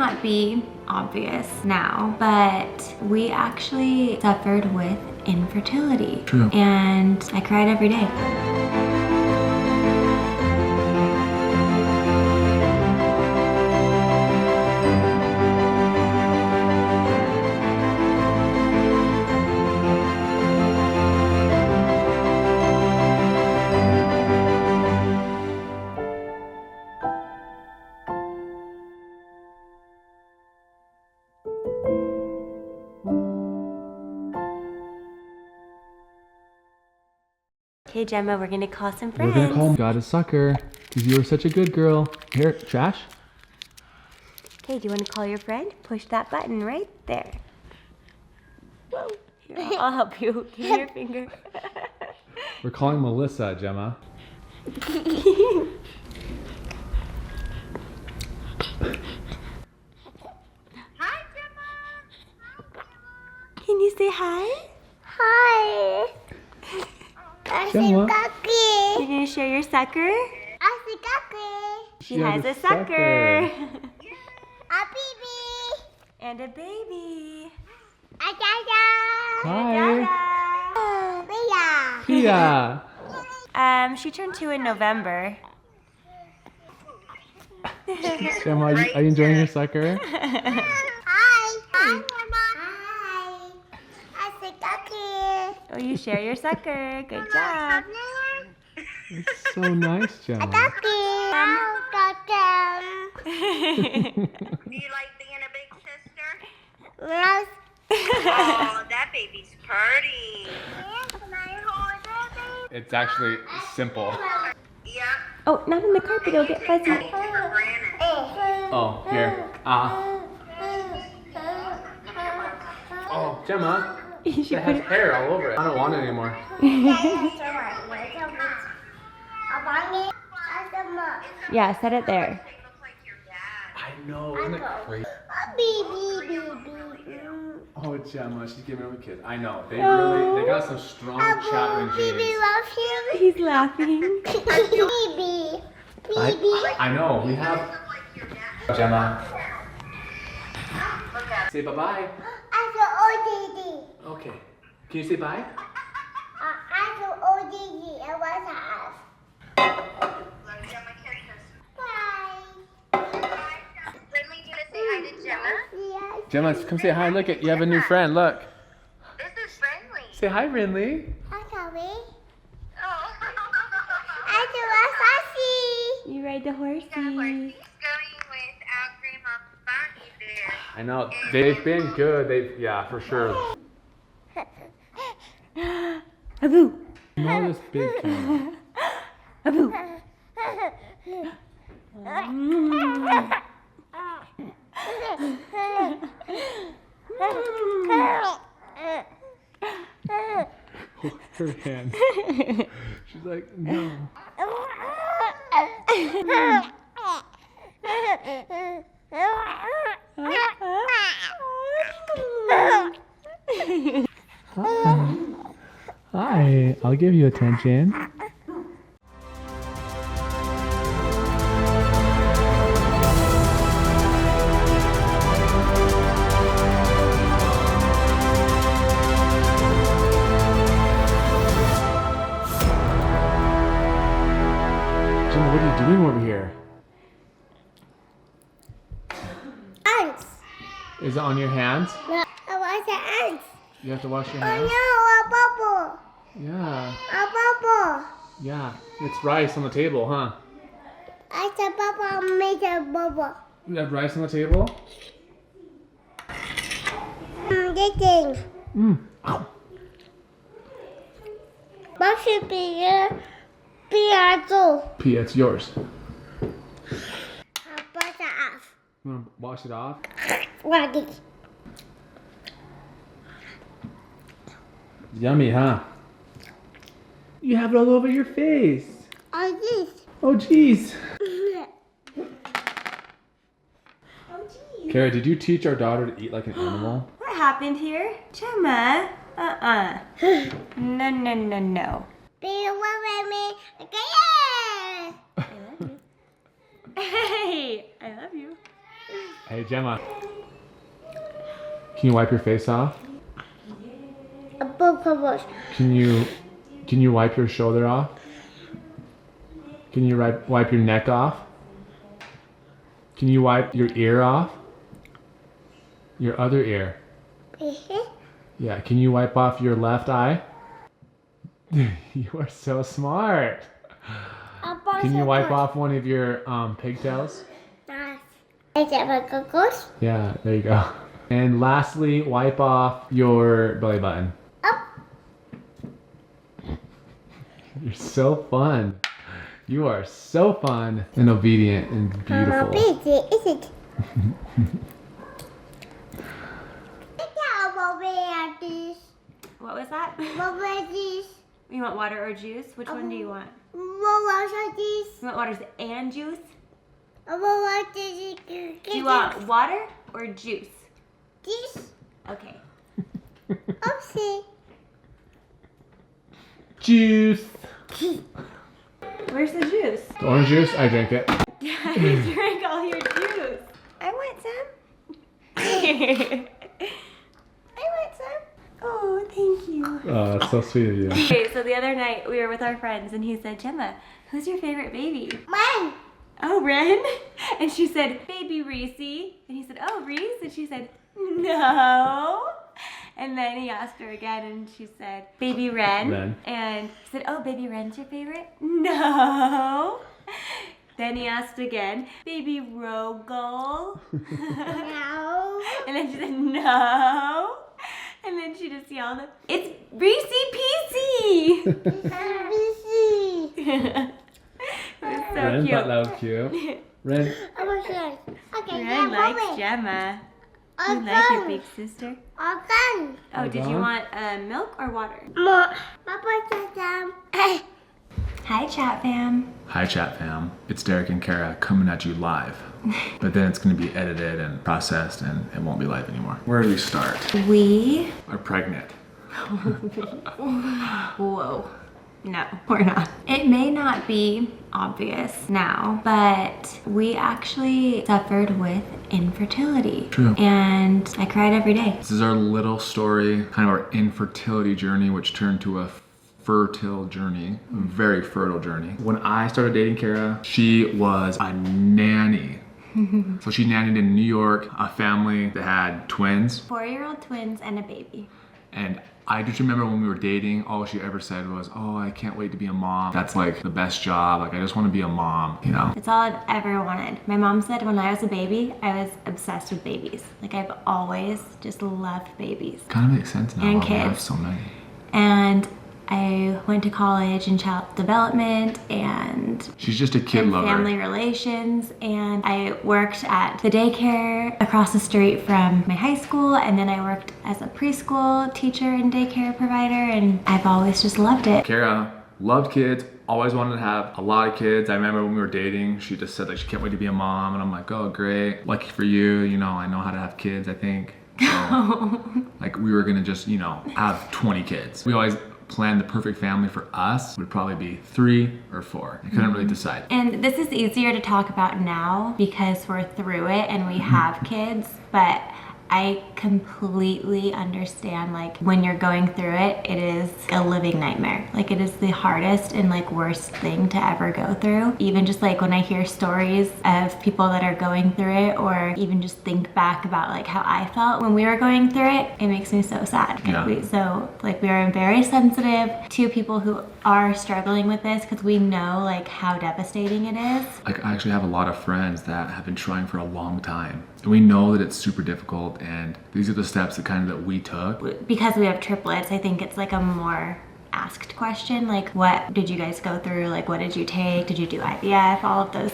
not be obvious now, but we actually suffered with infertility. True. And I cried every day. Okay, Gemma, we're gonna call some friends. We're gonna call him. Got a sucker, because you were such a good girl. Here, trash. Okay, do you want to call your friend? Push that button right there. Here, I'll help you. Give me your finger. We're calling Melissa, Gemma. Hi, Gemma. Can you say hi? Hi. Gemma. You're gonna share your sucker? She has a sucker. A baby. And a baby. A dada. Hi. Bia. Pia. She turned 2 in November. Gemma, are you enjoying your sucker? Hi. Hi, Mama. Hi. A ducky. Oh, you share your sucker. Good job. It's so nice, Gemma. Ducky. Do you like being a big sister? Yes. Oh, that baby's pretty. It's actually simple. Yeah. Oh, not in the carpet. It'll get fuzzy. For granted. Oh, here. Oh, Gemma. You It should has put it. hair all over it. I don't want it anymore. Yeah, set it there. They look like your dad. I know, isn't it crazy? Oh, Gemma, she's giving him a kiss. I know. They got some strong Chatwin genes. He's laughing. I know. We have Look like your dad. Gemma. Look at Say bye-bye. Okay. Can you say bye? Let Gemma kisses. Ridley, you gonna say hi to Gemma? Gemma, come say hi. Look, you have a new friend. Look. This is friendly. Say hi, Rinley. Oh. You ride the horsey. He's going without Grandma Bonnie there. I know. They've been good. Yeah, for sure. Aboo. More this big camera. Aboo. Her hand. She's like, no. Hi, I'll give you attention. Gemma, what are you doing over here? Ants. Is it on your hands? No, I want the ants. You have to wash your Oh hands? no, a bubble. Yeah. A bubble. Yeah. It's rice on the table, huh? I said bubble, made a bubble. You have rice on the table? This thing. Ow. What should be too. Pia, it's yours. I'll brush it off. You want to wash it off? What is Yummy, huh? You have it all over your face. this? Oh, jeez. Oh, geez. Cara, did you teach our daughter to eat like an animal? What happened here? Gemma? No, no, no, no. Do you want me? Okay, yeah. Hey, I love you. Hey, Gemma. Can you wipe your face off? Can you wipe your shoulder off? Can you wipe your neck off? Can you wipe your ear off? Your other ear? Yeah, can you wipe off your left eye? You are so smart. Can you wipe off one of your pigtails? Yeah, there you go. And lastly, wipe off your belly button. You're so fun. You are so fun and obedient and beautiful. What was that? You want water or juice? Which one do you want? You want waters and juice? Do you want water or juice? Okay. Juice. Where's the juice? The orange juice, I drank it. I drank all your juice. I want some. I want some. Oh, thank you. Oh, that's so sweet of you. Okay, so the other night we were with our friends and he said, Gemma, who's your favorite baby? Mine. Oh, Wren? And she said, baby Reese. And he said, oh, Reese? And she said, no. And then he asked her again and she said, baby Wren. Wren. And he said, oh, baby Wren's your favorite? No. Then he asked again, baby Rogel. No. And then she said, no. And then she just yelled, it's Reese Peasy. It was so Wren cute. thought that was cute. Wren. Wren likes Gemma. You like your big sister? Oh, did you want milk or water? Hi, CHATFAM. Hi, ChatFam. It's Darik and Cara coming at you live. But then it's going to be edited and processed and it won't be live anymore. Where do we start? We... Are pregnant. Whoa. No, we're not. It may not be obvious now, but we actually suffered with infertility. True. And I cried every day. This is our little story, kind of our infertility journey, which turned to a fertile journey, a very fertile journey. When I started dating Cara, she was a nanny. So she nannied in New York, a family that had twins. 4-year-old twins and a baby. And I just remember when we were dating, all she ever said was, oh, I can't wait to be a mom. That's like the best job. Like, I just want to be a mom, you know? It's all I've ever wanted. My mom said when I was a baby, I was obsessed with babies. Like, I've always just loved babies. Kind of makes sense now. And why we have kids. so many. And I went to college in child development and She's just a kid lover. family relations, and I worked at the daycare across the street from my high school, and then I worked as a preschool teacher and daycare provider, and I've always just loved it. Cara loved kids, always wanted to have a lot of kids. I remember when we were dating, she just said like she can't wait to be a mom, and I'm like, oh great, lucky for you, you know, I know how to have kids, I think. So, like we were gonna just, you know, have 20 kids. We always planned the perfect family for us would probably be 3 or 4. I couldn't really decide. And this is easier to talk about now because we're through it and we have kids, but I completely understand, like, when you're going through it, it is a living nightmare. Like, it is the hardest and like worst thing to ever go through. Even just like when I hear stories of people that are going through it, or even just think back about like how I felt when we were going through it, it makes me so sad. Yeah. We are very sensitive to people who are struggling with this because we know like how devastating it is. Like I actually have a lot of friends that have been trying for a long time. And we know that it's super difficult, and these are the steps that we took. Because we have triplets, I think it's like a more asked question, like what did you guys go through, like what did you take, did you do IVF, all of those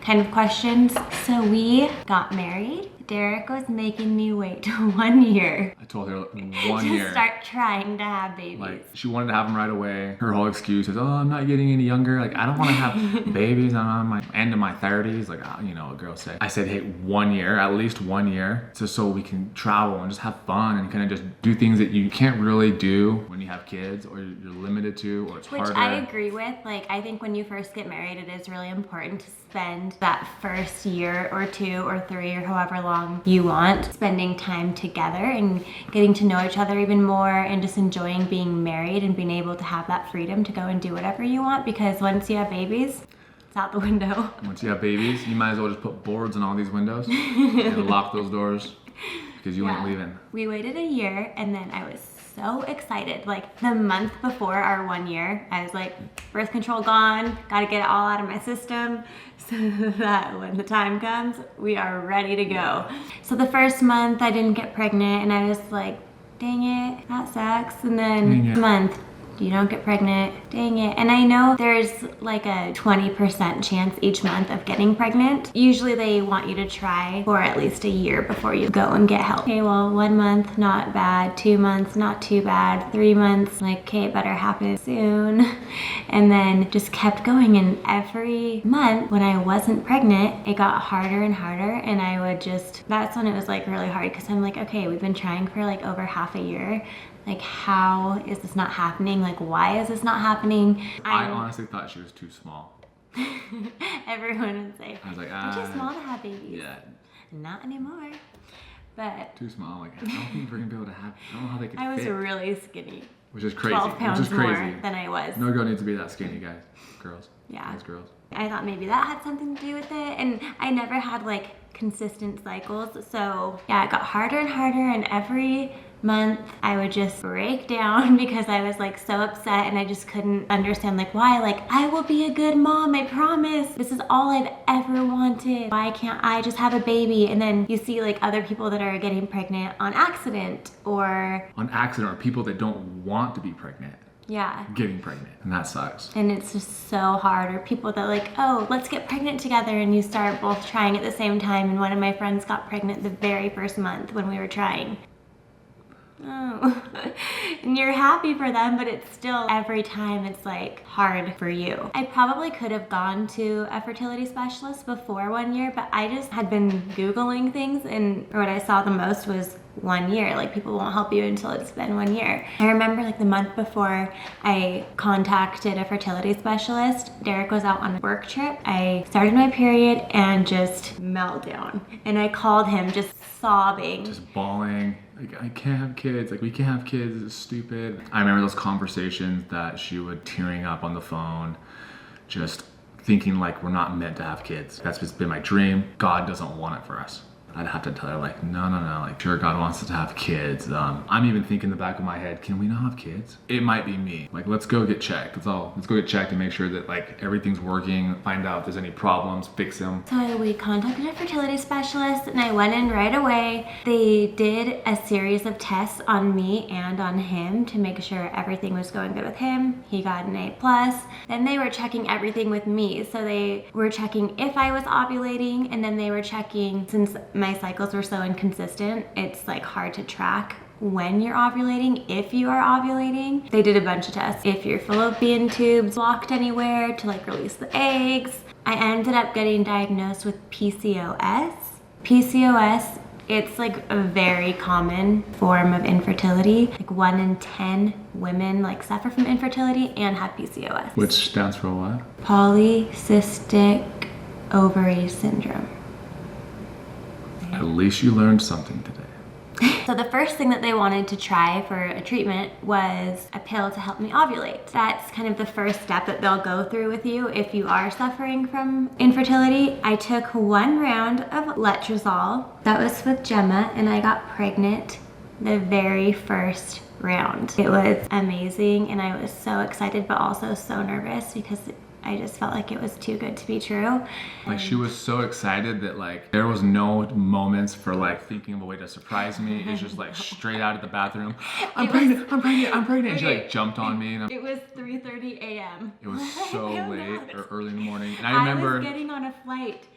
kind of questions. So we got married Darik was making me wait 1 year. I told her to 1 year. start trying to have babies. Like, she wanted to have them right away. Her whole excuse is, oh, I'm not getting any younger. Like, I don't want to have babies. I'm on my end of my 30s. Like, you know what girls say. I said, hey, 1 year, at least 1 year, just so we can travel and just have fun and kind of just do things that you can't really do when you have kids, or you're limited to, or it's Which harder. I agree with. Like, I think when you first get married, it is really important to spend that first year or 2 or 3 or however long you want, spending time together and getting to know each other even more, and just enjoying being married and being able to have that freedom to go and do whatever you want, because once you have babies, it's out the window. Once you have babies, you might as well just put boards on all these windows and lock those doors, because you ain't leaving. We waited a year, and then I was so excited. Like, the month before our 1 year, I was like, birth control gone, gotta get it all out of my system so that when the time comes, we are ready to go. So the first month I didn't get pregnant, and I was like, dang it, that sucks. And then month, you don't get pregnant, dang it. And I know there's like a 20% chance each month of getting pregnant. Usually they want you to try for at least a year before you go and get help. Okay, well, 1 month, not bad. 2 months, not too bad. 3 months, like, okay, it better happen soon. And then just kept going, and every month when I wasn't pregnant, it got harder and harder, and I would just, that's when it was like really hard, because I'm like, okay, we've been trying for like over half a year. Like, how is this not happening? Like, why is this not happening? I honestly thought she was too small. Everyone would say, I was like, you're too small to have babies. Yeah. Not anymore. But Too small. Like, I don't think we're gonna be able to have, I don't know how they could I was fit. really skinny. Which is crazy. 12 pounds Which is crazy. more than I was. No girl needs to be that skinny, guys. Girls. Yeah. Guys, girls. I thought maybe that had something to do with it, and I never had like consistent cycles, so yeah, it got harder and harder, and every month I would just break down because I was like so upset, and I just couldn't understand like why. Like, I will be a good mom, I promise. This is all I've ever wanted. Why can't I just have a baby? And then you see like other people that are getting pregnant on accident, or people that don't want to be pregnant. Yeah. Getting pregnant, and that sucks. And it's just so hard. Or people that like, oh, let's get pregnant together, and you start both trying at the same time, and one of my friends got pregnant the very first month when we were trying. Oh. And you're happy for them, but it's still, every time it's like hard for you. I probably could have gone to a fertility specialist before 1 year, but I just had been Googling things, and what I saw the most was 1 year. Like, people won't help you until it's been 1 year. I remember like the month before I contacted a fertility specialist, Darik was out on a work trip. I started my period and just meltdown. And I called him just sobbing. Just bawling. Like, I can't have kids. Like, we can't have kids. It's stupid. I remember those conversations that she would tearing up on the phone, just thinking like we're not meant to have kids. That's just been my dream. God doesn't want it for us. I'd have to tell her like, no, like, sure, God wants us to have kids. I'm even thinking in the back of my head, can we not have kids? It might be me. Like, let's go get checked. Let's go get checked and make sure that like everything's working, find out if there's any problems, fix them. So we contacted a fertility specialist, and I went in right away. They did a series of tests on me and on him to make sure everything was going good with him. He got an A+. Then they were checking everything with me. So they were checking if I was ovulating, and then they were checking, since my cycles were so inconsistent, it's like hard to track when you're ovulating, if you are ovulating. They did a bunch of tests. If your fallopian tubes blocked anywhere to like release the eggs. I ended up getting diagnosed with PCOS. PCOS, it's like a very common form of infertility. Like 1 in 10 women like suffer from infertility and have PCOS. Which stands for what? Polycystic Ovary Syndrome. At least you learned something today. So the first thing that they wanted to try for a treatment was a pill to help me ovulate. That's kind of the first step that they'll go through with you if you are suffering from infertility. I took 1 round of letrozole. That was with Gemma, and I got pregnant the very first round. It was amazing, and I was so excited, but also so nervous because I just felt like it was too good to be true. Like, she was so excited that like there was no moments for like thinking of a way to surprise me. It's just like straight out of the bathroom. I'm pregnant. And she like jumped on me. And it was 3:30 a.m. It was so late or early in the morning. And I I remember was getting on a flight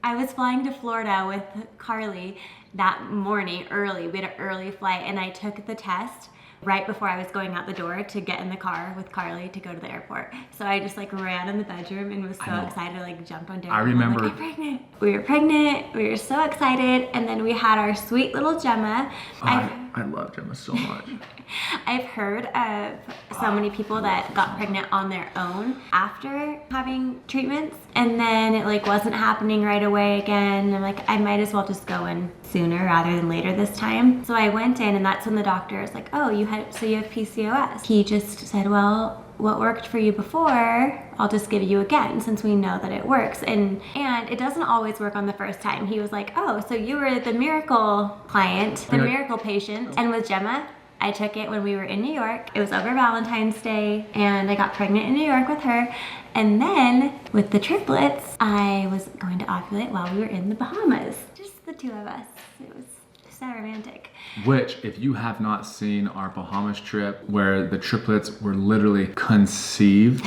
I was flying to Florida with Carly that morning early. We had an early flight and I took the test right before I was going out the door to get in the car with Carly to go to the airport. So I just like ran in the bedroom and was so excited, like jumped on Darik. I remember. Like, I'm pregnant. We were pregnant. We were so excited. And then we had our sweet little Gemma. I love Gemma so much. I've heard of so many people that got pregnant on their own after having treatments, and then it like wasn't happening right away again. I'm like, I might as well just go in sooner rather than later this time. So I went in, and that's when the doctor was like, oh, you have PCOS. He just said, well, what worked for you before, I'll just give you again since we know that it works. And it doesn't always work on the first time. He was like, oh, so you were the miracle client, the miracle patient. And with Gemma, I took it when we were in New York. It was over Valentine's Day and I got pregnant in New York with her. And then with the triplets, I was going to ovulate while we were in the Bahamas. Just the two of us. It was so romantic. Which, if you have not seen our Bahamas trip where the triplets were literally conceived,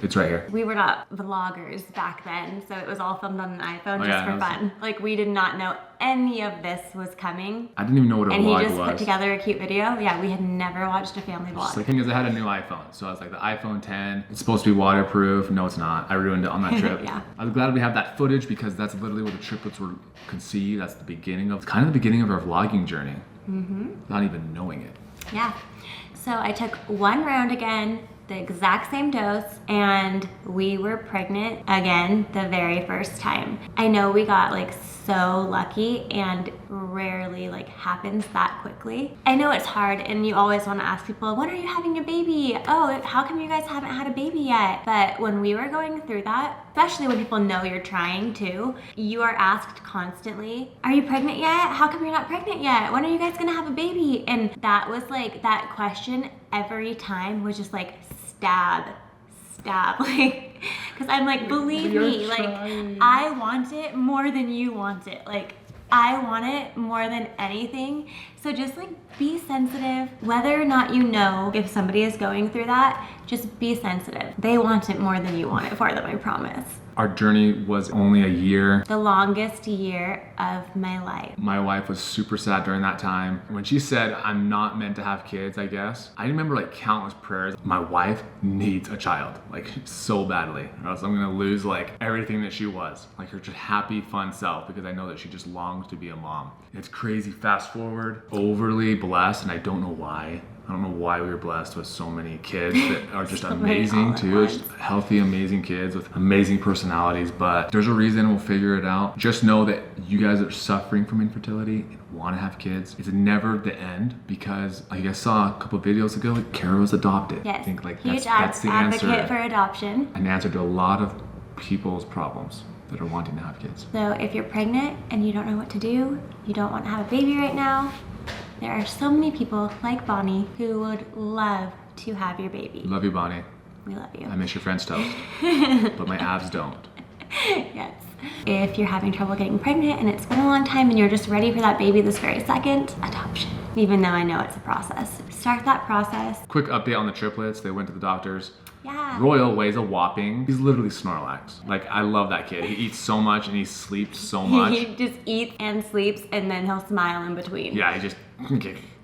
it's right here. We were not vloggers back then, so it was all filmed on an iPhone just yeah, for fun. Like, we did not know any of this was coming. I didn't even know what a And vlog he just was. put together a cute video. Yeah, we had never watched a family vlog. So the thing is, I had a new iPhone. So I was like, the iPhone 10, it's supposed to be waterproof. No, it's not. I ruined it on that trip. Yeah. I was glad we have that footage because that's literally where the triplets were conceived. That's the beginning of, kind of the beginning of our vlogging journey. Not even knowing it. Yeah. So I took one round again, the exact same dose, and we were pregnant again the very first time. I know we got like so lucky and rarely like happens that quickly. I know it's hard and you always want to ask people, when are you having your baby? Oh, how come you guys haven't had a baby yet? But when we were going through that, especially when people know you're trying to, you are asked constantly, are you pregnant yet? How come you're not pregnant yet? When are you guys gonna have a baby? And that was like, that question every time was just like stab, like, because I'm like, believe me, like, I want it more than you want it. Like, I want it more than anything. So just like be sensitive, whether or not you know if somebody is going through that, just be sensitive. They want it more than you want it for them, I promise. Our journey was only a year. The longest year of my life. My wife was super sad during that time. When she said, I'm not meant to have kids, I guess, I remember like countless prayers. My wife needs a child, like so badly, or else I'm gonna lose like everything that she was, like her just happy, fun self, because I know that she just longs to be a mom. It's crazy, fast forward, overly blessed, and I don't know why. I don't know why we were blessed with so many kids that are just amazing too. Just healthy, amazing kids with amazing personalities, but there's a reason. We'll figure it out. Just know that you guys are suffering from infertility and want to have kids. It's never the end, because like I saw a couple of videos ago, like Cara was adopted. Yes, I think like huge that's the advocate answer. for adoption. An answer to a lot of people's problems that are wanting to have kids. So if you're pregnant and you don't know what to do, you don't want to have a baby right now, there are so many people like Bonnie who would love to have your baby. Love you, Bonnie. We love you. I miss your French toast, but my abs don't. Yes. If you're having trouble getting pregnant and it's been a long time and you're just ready for that baby this very second, adoption. Even though I know it's a process. Start that process. Quick update on the triplets. They went to the doctors. Yeah. Royal weighs a whopping, he's literally Snorlax. Like, I love that kid. He eats so much and he sleeps so much. He just eats and sleeps and then he'll smile in between. Yeah, he just,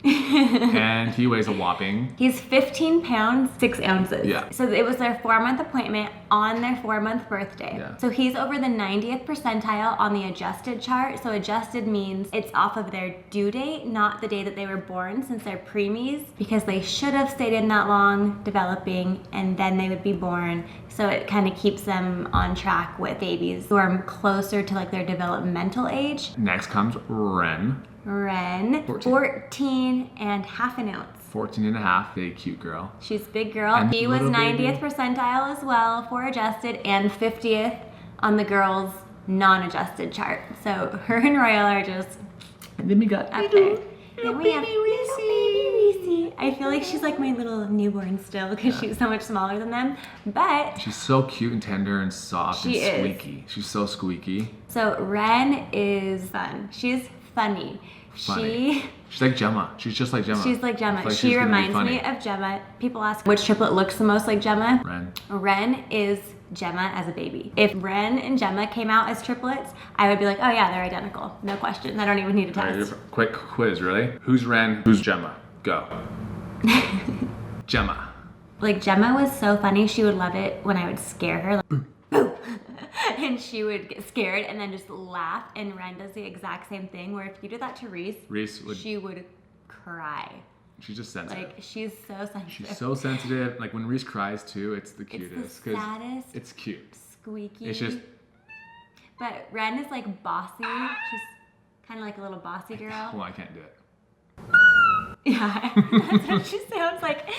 and he weighs a whopping. He's 15 pounds, 6 ounces. Yeah. So it was their 4-month appointment on their 4-month birthday. Yeah. So he's over the 90th percentile on the adjusted chart. So adjusted means it's off of their due date, not the day that they were born, since they're preemies, because they should have stayed in that long developing and then they would be born. So it kind of keeps them on track with babies who are closer to like their developmental age. Next comes Wren. 14 and half an ounce. 14 and a half, big cute girl. She's a big girl. And He was little 90th baby. percentile as well for adjusted and 50th on the girls' non-adjusted chart. So her and Royal are just And then we got up there. Then we have little baby Reese. I feel like she's like my little newborn still because she's so much smaller than them. But She's so cute and tender and soft She and is. squeaky. She's so squeaky. so Wren is fun. She's funny. Funny. She's like Gemma. She's just like Gemma. She's like I Gemma. feel like She she's gonna be reminds funny. me of Gemma. People ask which triplet looks the most like Gemma. Wren. Wren is Gemma as a baby. If Wren and Gemma came out as triplets, I would be like, oh yeah, they're identical. No question. I don't even need a test. Quick quiz, really? Who's Wren? Who's Gemma? Go. Gemma. Like Gemma was so funny. She would love it when I would scare her. Like, boom. And she would get scared and then just laugh. And Wren does the exact same thing where if you did that to Reese, she would cry. She's just sensitive. Like, she's so sensitive. She's so sensitive. Like, when Reese cries, too, it's the cutest. It's the saddest. It's cute. Squeaky. It's just... But Wren is, like, bossy. She's kind of like a little bossy girl. Well, I can't do it. Yeah, that's what she sounds like.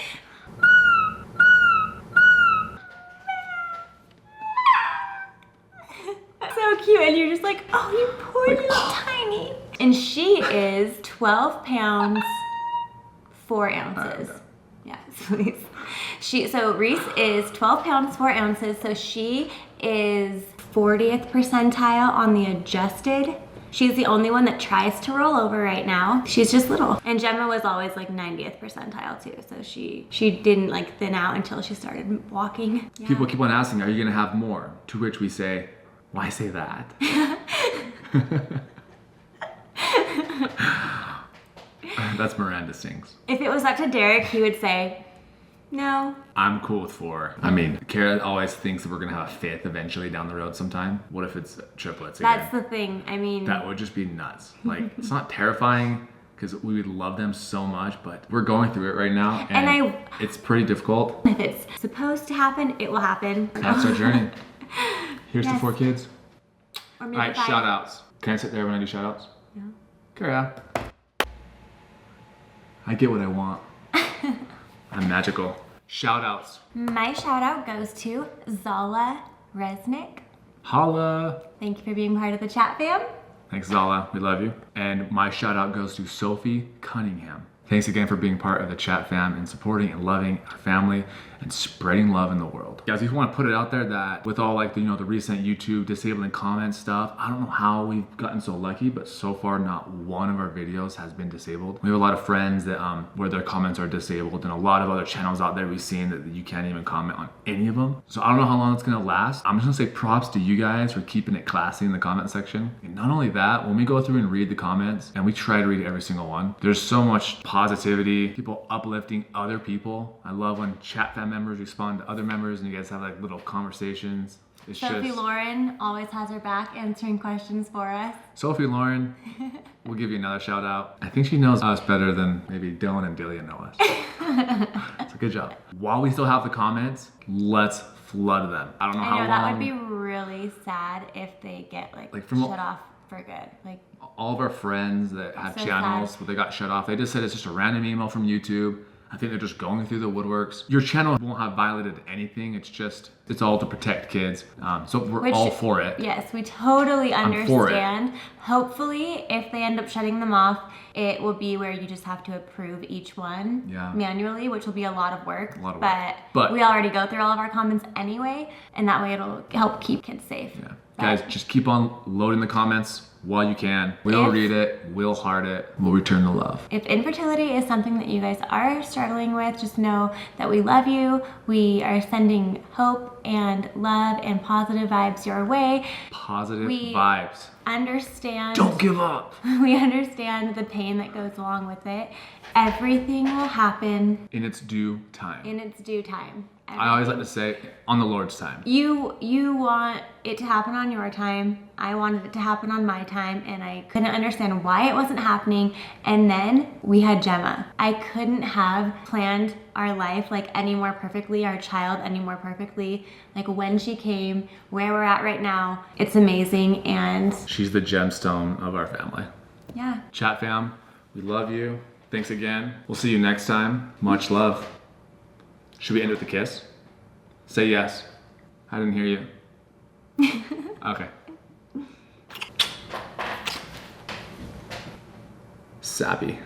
So cute, and you're just like, oh, you poor little tiny. And she is 12 pounds, 4 ounces. Yeah, please. So Reese is 12 pounds, 4 ounces, so she is 40th percentile on the adjusted. She's the only one that tries to roll over right now. She's just little. And Gemma was always like 90th percentile too. So she didn't like thin out until she started walking. Yeah. People keep on asking, are you gonna have more? To which we say, why say that? That's Miranda sings. If it was up to Darik, he would say, no. I'm cool with 4. I mean, Cara always thinks that we're gonna have a 5th eventually down the road sometime. What if it's triplets again? That's the thing, I mean. That would just be nuts. Like, it's not terrifying because we would love them so much, but we're going through it right now and it's pretty difficult. If it's supposed to happen, it will happen. That's our journey. Here's to 4 kids. Or All maybe right, 5. shout outs. Can I sit there when I do shout outs? No. Cara. I get what I want. I'm magical. Shout outs. My shout out goes to Zala Resnick. Holla. Thank you for being part of the chat fam. Thanks, Zala. We love you. And my shout out goes to Sophie Cunningham. Thanks again for being part of the chat fam and supporting and loving our family and spreading love in the world. Guys, we want to put it out there that with all like the, the recent YouTube disabling comment stuff, I don't know how we've gotten so lucky, but so far not one of our videos has been disabled. We have a lot of friends that where their comments are disabled, and a lot of other channels out there we've seen that you can't even comment on any of them. So I don't know how long it's gonna last. I'm just gonna say props to you guys for keeping it classy in the comment section. And not only that, when we go through and read the comments, and we try to read every single one, there's so much positivity, people uplifting other people. I love when chat fam members respond to other members and you guys have like little conversations. It's Sophie just... Lauren always has her back answering questions for us. Sophie Lauren, we'll give you another shout out. I think she knows us better than maybe Dylan and Delia know us. It's a good job. While we still have the comments, let's flood them. I don't know how long. That would be really sad if they get like shut off for good. Like all of our friends that have so channels where they got shut off, they just said it's just a random email from YouTube. I think they're just going through the woodworks. Your channel won't have violated anything. It's just, it's all to protect kids. So we're all for it. Yes, we totally understand. Hopefully, if they end up shutting them off, it will be where you just have to approve each one manually, which will be a lot of work. But we already go through all of our comments anyway, and that way it'll help keep kids safe. Yeah. Guys, just keep on loading the comments while you can. We'll read it, we'll heart it, we'll return the love. If infertility is something that you guys are struggling with, just know that we love you. We are sending hope and love and positive vibes your way. Positive vibes. Understand. Don't give up. We understand the pain that goes along with it. Everything will happen in its due time. In its due time. I always like to say, on the Lord's time. You want it to happen on your time. I wanted it to happen on my time, and I couldn't understand why it wasn't happening. And then we had Gemma. I couldn't have planned our life like any more perfectly, our child any more perfectly. Like when she came, where we're at right now, it's amazing. And she's the gemstone of our family. Yeah. Chat fam, we love you. Thanks again. We'll see you next time. Much love. Should we end with a kiss? Say yes. I didn't hear you. Okay. Sappy.